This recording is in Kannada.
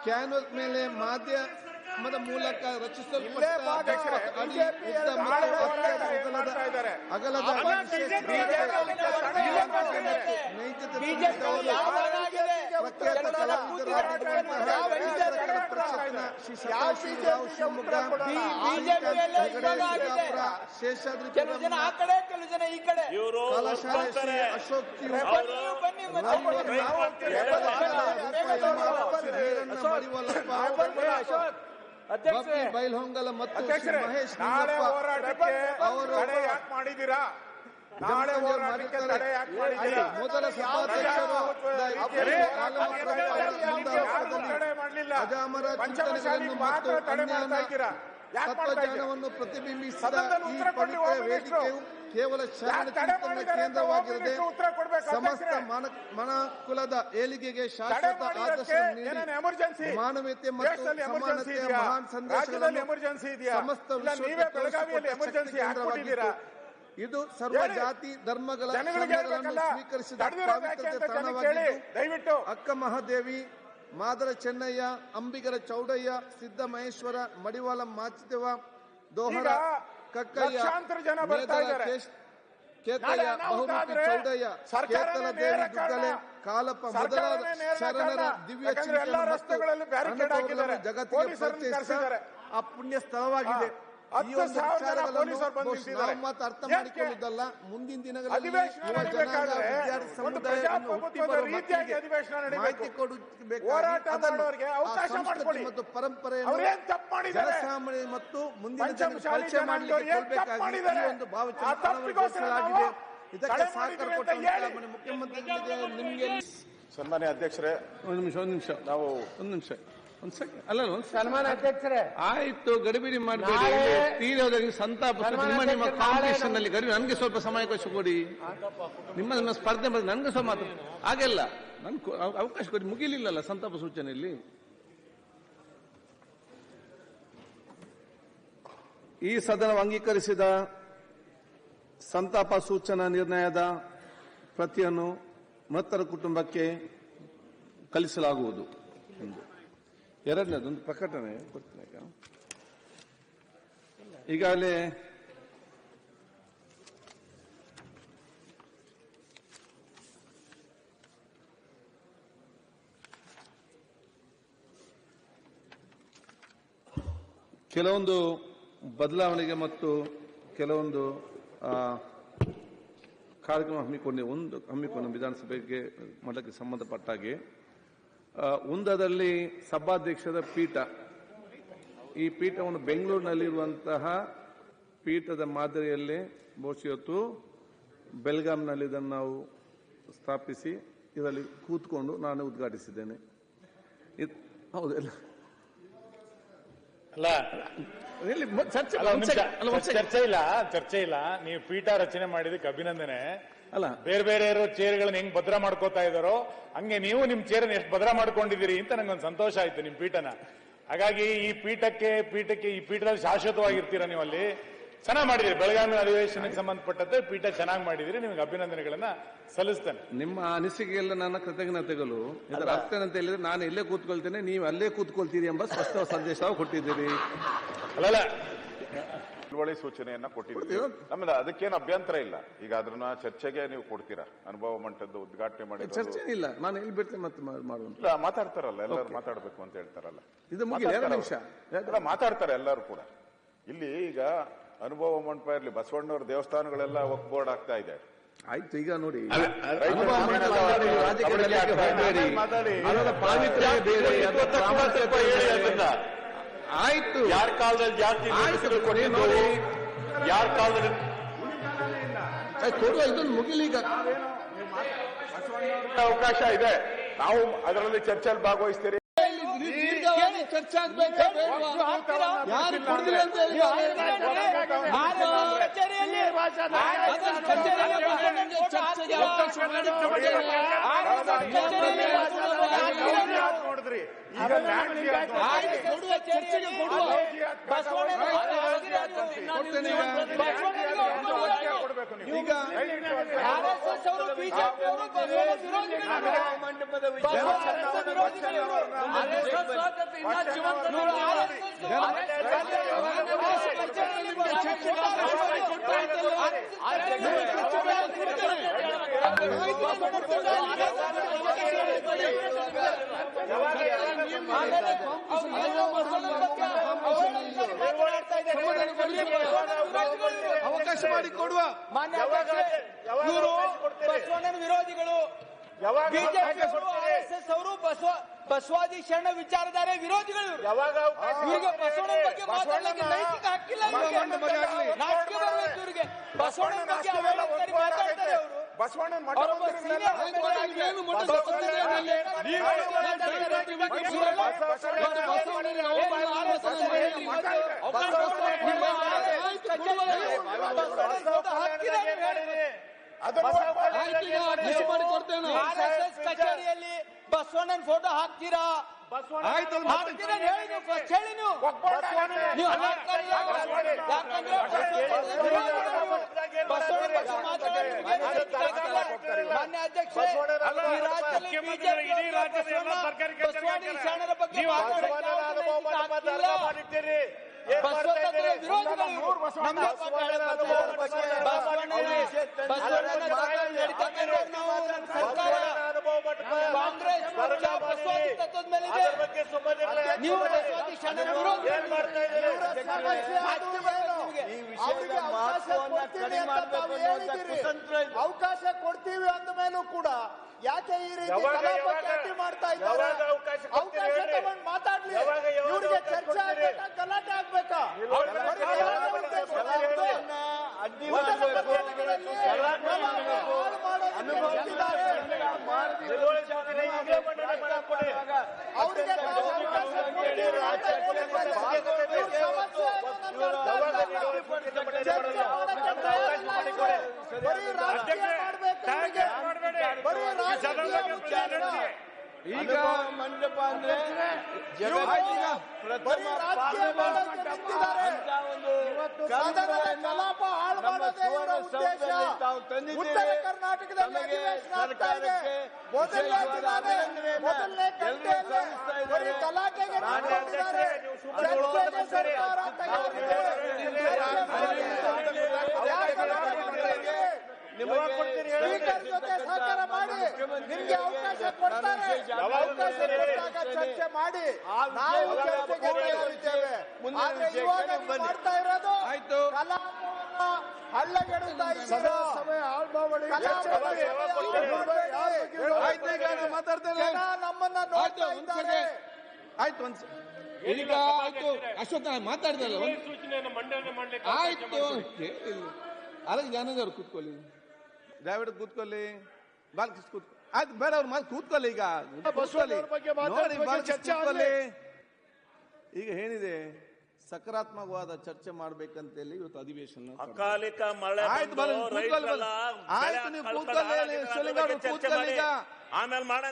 ಕ್ಯಾನ್ವಸ್ ಮೇಲೆ ಮಾಧ್ಯಮದ ಮೂಲಕ ರಚಿಸಲ್ಪಟ್ಟ ಅಗಲದ ಪ್ರಖ್ಯಾತ ಶೇಷಾದ್ರಿ ಕಲಾಶಾಲೆ ಅಶೋಕ್ ಬೈಲ್ಹೊಂಗಲ ಮತ್ತು ಮಹೇಶ್ ಅವರು ಮಾಡಿದ್ದೀರಾ? ಮೊದಲ ಸಭಾಧ್ಯಕ್ಷರು ಅಜಾಮರ ಚಿಂತನೆಗಳನ್ನು ಮತ್ತು ತತ್ವಜ್ಞಾನವನ್ನು ಪ್ರತಿಬಿಂಬಿಸಿದ ಈ ಪವಿತ್ರ ವೇದಿಕೆಯು ಕೇವಲ ಶರಣ ಚಿಂತನೆ ಕೇಂದ್ರವಾಗಿರದೆ ಸಮಸ್ತ ಮನಕುಲದ ಏಳಿಗೆಗೆ ಶಾಶ್ವತ ಆದರ್ಶ ನೀಡಿ ಮಾನವೀಯತೆ ಮತ್ತು ಸಮಾನತೆಯ ಮಹಾನ್ ಸಂದೇಶಗಳನ್ನು ಸಮಸ್ತ ಕೇಂದ್ರವಾಗಿತ್ತು. ಇದು ಸರ್ವ ಜಾತಿ ಧರ್ಮಗಳ ಸ್ವೀಕರಿಸಿದ ತಾಣವಾಗಿದ್ದು ಅಕ್ಕ ಮಹಾದೇವಿ, ಮಾದರ ಚೆನ್ನಯ್ಯ, ಅಂಬಿಗರ ಚೌಡಯ್ಯ, ಸಿದ್ದ ಮಹೇಶ್ವರ, ಮಡಿವಾಳ ಮಾಚಿದೇವ, ದೋಹರ ಕಕ್ಕಯ್ಯ, ಕೇತಯ್ಯ, ಬಹುಮುಖಿ ಚೌಡಯ್ಯ, ಕೇತಲ ದೇವಿ ದುಗ್ಗಲೆ, ಕಾಲಪ್ಪ ಮೊದಲಾದ ಶರಣರ ದಿವ್ಯ ಚಿಂತನೆ ಜಗತ್ತಿಗೆ ಪರಿಚಯಿಸಿದ ಆ ಪುಣ್ಯ ಸ್ಥಳವಾಗಿದೆ. ಈ ಒಂದು ವಿಚಾರಗಳನ್ನು ಮಾತ್ರ ಅರ್ಥ ಮಾಡಿಕೊಳ್ಳುವುದಲ್ಲ, ಮುಂದಿನ ದಿನಗಳಲ್ಲಿ ಯುವ ಜನಾಂಗ ವಿದ್ಯಾರ್ಥಿ ಸಮುದಾಯವನ್ನು ಹುಟ್ಟಿ ಬರುವ ಮಕ್ಕಳಿಗೆ ಮಾಹಿತಿ ಕೊಡಬೇಕಾಗಿ ಮತ್ತು ಪರಂಪರೆಯನ್ನು ಜನಸಾಮಾನ್ಯ ಮತ್ತು ಮುಂದಿನ ಪರಿಚಯ ಮಾಡಲಿಕ್ಕೆ ಕೊಡಬೇಕಾಗಿ ಒಂದು ಭಾವಚಿತ್ರವಾಗಿದೆ. ಇದಕ್ಕೆ ಸಹಕಾರ ಕೊಟ್ಟಂತಹ ಮುಖ್ಯಮಂತ್ರಿಗಳಿಗೆ ನಿಮಗೆ ಸನ್ಮಾನ್ಯ ಅಧ್ಯಕ್ಷರೇ, ಒಂದು ನಿಮಿಷ ನಾವು ಒಂದು ಸೆಕೆಂಡ್ ಅಲ್ಲ ಸನ್ಮಾನ ಅಧ್ಯಕ್ಷರೇ, ಆಯ್ತು, ಗಡಿಬಿಡಿ ಮಾಡಬೇಡಿ. ತೀರೋದರಿಗೆ ಸಂತಾಪ ನಿಮ್ಮ ಕಾಂಪಿಟೇಷನ್ ನಲ್ಲಿ ಗಡಿಬಿಡಿ. ನನಗೆ ಸ್ವಲ್ಪ ಸಮಯ ಕೊಡಿ. ನಿಮ್ಮ ಸ್ಪರ್ಧೆ ನನಗೆ ಸ್ವಲ್ಪ ಮಾತ್ರ ಹಾಗೆಲ್ಲ ನನ್ ಅವಕಾಶ ಕೊಡಿ. ಮುಗಿಲಿಲ್ಲಲ್ಲ ಸಂತಾಪ ಸೂಚನೆಯಲ್ಲಿ. ಈ ಸದನ ಅಂಗೀಕರಿಸಿದ ಸಂತಾಪ ಸೂಚನಾ ನಿರ್ಣಯದ ಪ್ರತಿಯನ್ನು ಮೃತರ ಕುಟುಂಬಕ್ಕೆ ಕಳಿಸಲಾಗುವುದು ಎಂದು. ಎರಡನೇದೊಂದು ಪ್ರಕಟಣೆ ಕೊಡ್ತೀನಿ. ಈಗಾಗಲೇ ಕೆಲವೊಂದು ಬದಲಾವಣೆಗೆ ಮತ್ತು ಕೆಲವೊಂದು ಕಾರ್ಯಕ್ರಮ ಹಮ್ಮಿಕೊಂಡು ವಿಧಾನಸಭೆಗೆ ಮಠಕ್ಕೆ ಸಂಬಂಧಪಟ್ಟ ಹಾಗೆ ಒಂದರಲ್ಲಿ ಸಭಾಧ್ಯಕ್ಷರ ಪೀಠ, ಈ ಪೀಠವನ್ನು ಬೆಂಗಳೂರಿನಲ್ಲಿರುವಂತಹ ಪೀಠದ ಮಾದರಿಯಲ್ಲೇ ಬಹುಶಃ ಇವತ್ತು ಬೆಳಗಾಂನಲ್ಲಿ ಇದನ್ನು ನಾವು ಸ್ಥಾಪಿಸಿ ಇದರಲ್ಲಿ ಕೂತ್ಕೊಂಡು ನಾನು ಉದ್ಘಾಟಿಸಿದ್ದೇನೆ. ಹೌದಲ್ಲ? ಚರ್ಚೆ ಇಲ್ಲ. ನೀವು ಪೀಠ ರಚನೆ ಮಾಡಿದಕ್ಕೆ ಅಭಿನಂದನೆ. ಅಲ್ಲ, ಬೇರೆ ಬೇರೆ ಚೇರ್ಗಳನ್ನ ಹೆಂಗ್ ಭದ್ರ ಮಾಡ್ಕೋತಾ ಇದಾರೋ ಹಂಗೆ ನೀವು ನಿಮ್ ಚೇರನ್ನ ಎಷ್ಟು ಭದ್ರ ಮಾಡ್ಕೊಂಡಿದ್ದೀರಿ ಅಂತ ನಂಗೊಂದು ಸಂತೋಷ ಆಯ್ತು ನಿಮ್ ಪೀಠನ. ಹಾಗಾಗಿ ಈ ಪೀಠದಲ್ಲಿ ಶಾಶ್ವತವಾಗಿರ್ತೀರಾ ನೀವು. ಅಲ್ಲಿ ಚೆನ್ನಾಗಿ ಮಾಡಿದಿರಿ. ಬೆಳಗಾವಿ ಅಧಿವೇಶನಕ್ಕೆ ಸಂಬಂಧಪಟ್ಟಂತೆ ಪೀಠ ಚೆನ್ನಾಗಿ ಮಾಡಿದಿರಿ. ನಿಮಗೆ ಅಭಿನಂದನೆಗಳನ್ನ ಸಲ್ಲಿಸ್ತೇನೆ. ನಿಮ್ಮ ಅನಿಸಿಕೆಯಲ್ಲ ನನ್ನ ಕೃತಜ್ಞತೆಗಳು. ಇದರ ಅರ್ಥ ಏನಂತ ಹೇಳಿದ್ರೆ ನಾನು ಇಲ್ಲೇ ಕೂತ್ಕೊಳ್ತೇನೆ, ನೀವು ಅಲ್ಲೇ ಕೂತ್ಕೊಳ್ತೀರಿ ಎಂಬ ಸ್ಪಷ್ಟ ಸಂದೇಶ ಕೊಟ್ಟಿದ್ದೀರಿ. ಅಲ್ಲಲ್ಲ, ತಿಳುವಳಿ ಸೂಚನೆಯನ್ನ ಕೊಟ್ಟಿದ್ದೀರಿ. ನಮ್ದು ಅದಕ್ಕೇನು ಅಭ್ಯಂತರ ಇಲ್ಲ. ಈಗ ಅದನ್ನ ಚರ್ಚೆಗೆ ನೀವು ಕೊಡ್ತೀರಾ? ಅನುಭವ ಮಂಟಪದ ಉದ್ಘಾಟನೆ ಮಾಡಿ ಚರ್ಚೆ ಇಲ್ಲ, ನಾನು ಎಲ್ಲಿ ಬಿಡ್ತೇನೆ ಮತ್ತೆ ಮಾಡುವಂತ. ಮಾತಾಡ್ತಾರಲ್ಲ, ಎಲ್ಲರೂ ಮಾತಾಡ್ಬೇಕು ಅಂತ ಹೇಳ್ತಾರಲ್ಲ. ಇದು ಮುಗಿದ 2 ನಿಮಿಷ ಮಾತಾಡ್ತಾರೆ ಎಲ್ಲರೂ ಕೂಡ. ಇಲ್ಲಿ ಈಗ ಅನುಭವ ಮಂಟಪ ಇರಲಿ, ಬಸವಣ್ಣವ್ರ ದೇವಸ್ಥಾನಗಳೆಲ್ಲ ವಕ್ಫ್ ಬೋರ್ಡ್ ಆಗ್ತಾ ಇದೆ. ಆಯ್ತು, ಈಗ ನೋಡಿ ಆಯ್ತು, ಯಾರ ಕಾಲದಲ್ಲಿ ಜಾಸ್ತಿ ಯಾರ ಕಾಲದಲ್ಲಿ ಕೊಡುವ, ಇದನ್ನು ಮುಗಿಲಿ. ಈಗ ಅವಕಾಶ ಇದೆ, ನಾವು ಅದರಲ್ಲಿ ಚರ್ಚೆಯಲ್ಲಿ ಭಾಗವಹಿಸ್ತೀರಿ. ಚರ್ಚೆ ಆಗ್ಬೇಕಾ ಯಾರು ಕೊಡುದಿಲ್ಲ ಅಂತ ನೋಡಿದ್ರಿ. ಮಂಟಪದ ಅವಕಾಶ ಮಾಡಿಕೊಡುವ ಇವರು ಬಸವಣ್ಣನ ವಿರೋಧಿಗಳು, ಬಿಜೆಪಿ RSS ಅವರು ಬಸವಾದಿ ಶರಣ ವಿಚಾರಧಾರೆ ವಿರೋಧಿಗಳು. ಇವರಿಗೆ ಬಸವಣ್ಣನ ಬಗ್ಗೆ ಮಾತಾಡಲಿಕ್ಕೆ ನೈತಿಕ ಹಕ್ಕಿಲ್ಲ. ನಾಚಿಕೆ ಬರಬೇಕು ಇವರಿಗೆ. ಬಸವಣ್ಣನ ಬಗ್ಗೆ ಅವೆಲ್ಲ ಮಾತಾಡ್ತಾರೆ ಅವರು. ಬಸವಣ್ಣನ ಕಚೇರಿಯಲ್ಲಿ ಬಸವಣ್ಣನ ಫೋಟೋ ಹಾಕ್ತೀರಾ? ಹಾಕ್ತೀರಾ ಹೇಳಿ ನೀವು, ಫಸ್ಟ್ ಹೇಳಿ ನೀವು. ಮಾನ್ಯ ಅಧ್ಯಕ್ಷ, ಈ ರಾಜ್ಯದಲ್ಲಿ ಬಸವಾದಿ ಶರಣರ ಬಗ್ಗೆ ಕಾಂಗ್ರೆಸ್ ಬಸವಾದಿ ತತ್ವದ ಮೇಲೆ ನೀವು ಬಸವಾದಿ ಶರಣರ ವಿರೋಧ ಅವಕಾಶ ಕೊಡ್ತೀವಿ ಅಂದ ಮೇಲೂ ಕೂಡ ಯಾಕೆ ಈ ರೀತಿ ಗಲಾಟೆ ಮಾಡ್ತಾ ಇದ್ದಾರೆ? ಅವಕಾಶ ತಗೊಂಡು ಮಾತಾಡ್ಲಿ. ಇವ್ರಿಗೆ ಚರ್ಚೆ ಆಗ್ಬೇಕಾ, ಗಲಾಟೆ ಆಗ್ಬೇಕಾ? ಅವರಿಗೆ ಈಗ ಮಂಟಪ ಅಂದ್ರೆ ಕಲಾಪ ಹಾಳು ಮಾಡೋದೇ ಇವರ ಉದ್ದೇಶ. ಉತ್ತರ ಕರ್ನಾಟಕದಲ್ಲಿ ಮೊದಲನೇ ಗಂಟೆಯಲ್ಲಿ ಗಲಾಟೆಗೆ ಸರ್ಕಾರ ಸ್ಪೀಕರ್ ಜೊತೆ ಸಹಕಾರ ಮಾಡಿ, ನಿಮ್ಗೆ ಅವಕಾಶ ಕೊಡ್ತಾರೆ. ಅವಕಾಶ ಕೊಟ್ಟಾಗ ಚರ್ಚೆ ಮಾಡಿ, ನಾವು ಚರ್ಚೆಗೆ ತಯಾರಿದ್ದೇವೆ. ಆದ್ರೆ ಇವಾಗ ನೀವು ಮಾಡ್ತಾ ಇರೋದು ಕಲಾಪವನ್ನ ಹಳ್ಳಗೆಡುತ್ತಾ ಇದ್ದೀರಾ. ಜನ ನಮ್ಮನ್ನ ನೋಡ್ತಾ ಇದ್ದಾರೆ. ಆಯ್ತು ಈಗ ಆಯ್ತು. ಅಶೋಕ್ ಮಾತಾಡ್ದಲ್ಲ, ಆಯ್ತು ಅದಕ್ಕೆ ಜಾನದವ್ರು ಕೂತ್ಕೊಳ್ಳಿ, ದಯವಿಟ್ಟು ಕೂತ್ಕೊಳ್ಳಿ. ಬಾಲಕೃಷ್ಣ ಕೂತ್ಕೊಳ್ಳಿ. ಆಯ್ತು ಬೇಡ, ಅವ್ರು ಮಾತು ಕೂತ್ಕೊಳ್ಳಿ. ಈಗ ಕೂತ್ಕೊಳ್ಳಿ. ಈಗ ಏನಿದೆ, ಸಕಾರಾತ್ಮಕವಾದ ಚರ್ಚೆ ಮಾಡ್ಬೇಕಂತೇಳಿ ಇವತ್ತು ಅಧಿವೇಶನ. ಅಕಾಲಿಕ ಮಳೆ ಆಯ್ತು, ಆಯ್ತು ನೀವು ಕೂತ್ಕೊಳ್ಳಿ. ಶಿವಲಿಂಗ ಅವರು ಕೂತ್ಕೊಳ್ಳಿ. ಈಗ ಆಮೇಲೆ ಮಾಡೋಣ.